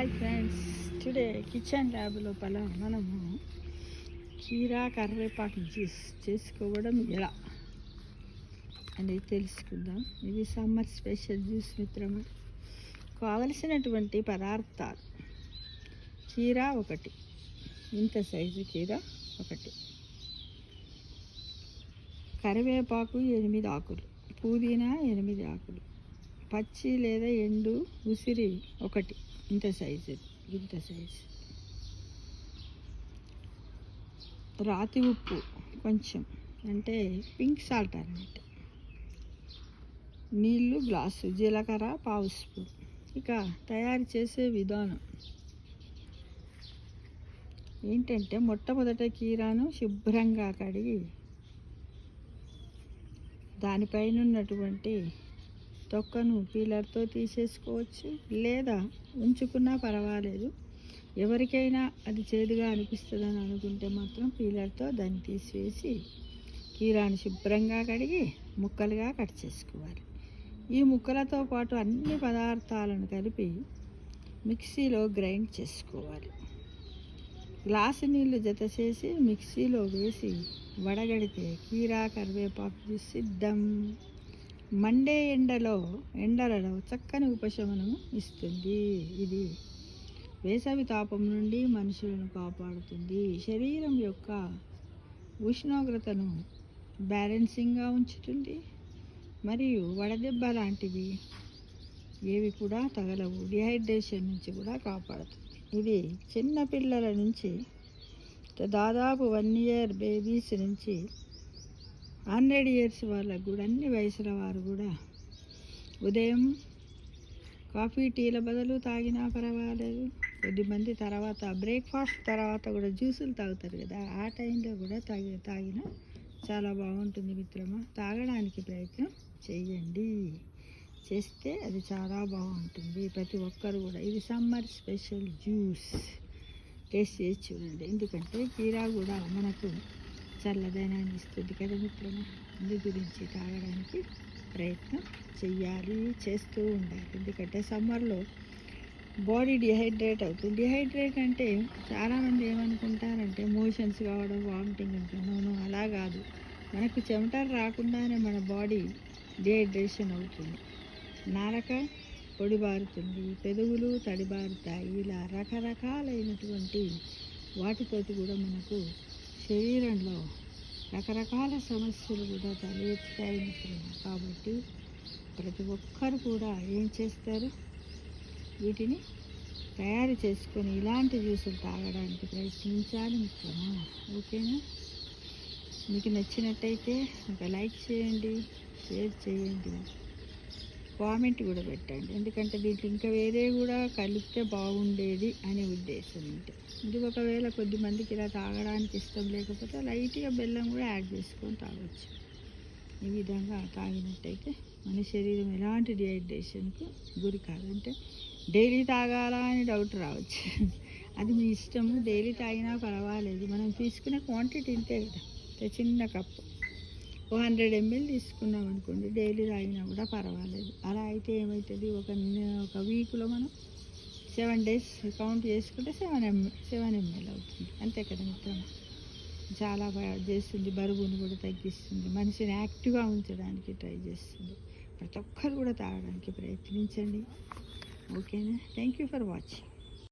Hi friends, today kitchen lab లోపల మనము కీరా కరివేపాకు జ్యూస్ చేసుకోవడం ఎలా అనేది తెలుసుకుందాం. ఇది సమ్మర్ స్పెషల్ జ్యూస్ మిత్రమా. కావలసినటువంటి పదార్థాలు: కీరా ఒకటి, ఇంత సైజు కీరా ఒకటి, కరివేపాకు 8 ఆకులు, పుదీనా 8 ఆకులు, పచ్చి లేదా ఎండు ఉసిరి ఒకటి, ఇంత సైజు, రాతి ఉప్పు కొంచెం, అంటే పింక్ సాల్ట్ అన్నమాట, నీళ్ళు గ్లాసు, జీలకర్ర పావు స్పూన్. ఇక తయారు చేసే విధానం ఏంటంటే, మొట్టమొదట కీరాను శుభ్రంగా కడిగి దానిపైన ఉన్నటువంటి తొక్కను పీలర్తో తీసేసుకోవచ్చు, లేదా ఉంచుకున్నా పర్వాలేదు. ఎవరికైనా అది చేదుగా అనిపిస్తుందని అనుకుంటే మాత్రం పీలర్తో దాన్ని తీసివేసి కీరాను శుభ్రంగా కడిగి ముక్కలుగా కట్ చేసుకోవాలి. ఈ ముక్కలతో పాటు అన్ని పదార్థాలను కలిపి మిక్సీలో గ్రైండ్ చేసుకోవాలి. గ్లాసు నీళ్లు జత చేసి మిక్సీలో వేసి వడగడితే కీరా కరివేపాకు సిద్ధం. మండే ఎండలలో చక్కని ఉపశమనం ఇస్తుంది. ఇది వేసవి తాపం నుండి మనుషులను కాపాడుతుంది. శరీరం యొక్క ఉష్ణోగ్రతను బ్యాలెన్సింగ్గా ఉంచుతుంది. మరియు వడదెబ్బ లాంటివి ఏవి కూడా తగలవు. డిహైడ్రేషన్ నుంచి కూడా కాపాడుతుంది. ఇది చిన్నపిల్లల నుంచి దాదాపు 1 year బేబీస్ నుంచి 100 years వాళ్ళకు కూడా, అన్ని వయసుల వారు కూడా ఉదయం కాఫీ టీల బదులు తాగినా పర్వాలేదు. కొద్దిమంది తర్వాత బ్రేక్ఫాస్ట్ తర్వాత కూడా జ్యూసులు తాగుతారు కదా, ఆ టైంలో కూడా తాగినా చాలా బాగుంటుంది మిత్రమా. తాగడానికి ప్రయత్నం చేయండి, చేస్తే అది చాలా బాగుంటుంది. ప్రతి ఒక్కరు కూడా ఇది సమ్మర్ స్పెషల్ జ్యూస్ టేస్ట్ చేసి చూడండి. ఎందుకంటే కీరా కూడా మనకు చల్లదనాన్ని ఇస్తుంది కదా మిత్రమా. అందు గురించి తాగడానికి ప్రయత్నం చెయ్యాలి, చేస్తూ ఉండాలి. ఎందుకంటే సమ్మర్లో బాడీ డిహైడ్రేట్ అవుతుంది. డిహైడ్రేట్ అంటే చాలామంది ఏమనుకుంటారంటే మోషన్స్ కావడం, వామిటింగ్ అంటున్నాను. అలా కాదు, మనకు చెమటలు రాకుండానే మన బాడీ డిహైడ్రేషన్ అవుతుంది. నాలుక పొడిబారుతుంది, పెదవులు తడిబారుతాయి. ఇలా రకరకాలైనటువంటి వాటితోటి కూడా మనకు శరీరంలో రకరకాల సమస్యలు కూడా తలెత్తుతాయి మిత్రులు. కాబట్టి ప్రతి ఒక్కరు కూడా ఏం చేస్తారు, వీటిని తయారు చేసుకొని ఇలాంటి జ్యూసులు తాగడానికి ప్రయత్నించాలి మిత్రమా. ఓకేనా? మీకు నచ్చినట్టయితే ఒక లైక్ చేయండి, షేర్ చేయండి, కామెంట్ కూడా పెట్టండి. ఎందుకంటే దీంట్లో ఇంకా వేరే కూడా కలిపితే బాగుండేది అనే ఉద్దేశం ఉంటే. ఇది ఒకవేళ కొద్దిమందికి ఇలా తాగడానికి ఇష్టం లేకపోతే లైట్గా బెల్లం కూడా యాడ్ చేసుకొని తాగొచ్చు. ఈ విధంగా తాగినట్టయితే మన శరీరం ఎలాంటి డిహైడ్రేషన్కు గురి కాదు. అంటే డైలీ తాగాలా అని డౌట్ రావచ్చు, అది మీ ఇష్టము. డైలీ తాగినా పర్వాలేదు. మనం తీసుకునే క్వాంటిటీ ఇంతే కదా, చిన్న కప్పు 100 ml తీసుకున్నాం అనుకోండి, డైలీ తాగినా కూడా పర్వాలేదు. అలా అయితే ఏమవుతుంది, ఒక వీక్లో మనం 7 days కౌంట్ చేసుకుంటే 7 ml అవుతుంది. అంతే కదా మిత్రం. చాలా బాగా చేస్తుంది, బరువును కూడా తగ్గిస్తుంది, మనిషిని యాక్టివ్గా ఉంచడానికి ట్రై చేస్తుంది. ప్రతి ఒక్కరు కూడా తాగడానికి ప్రయత్నించండి. ఓకేనా? Thank you for watching.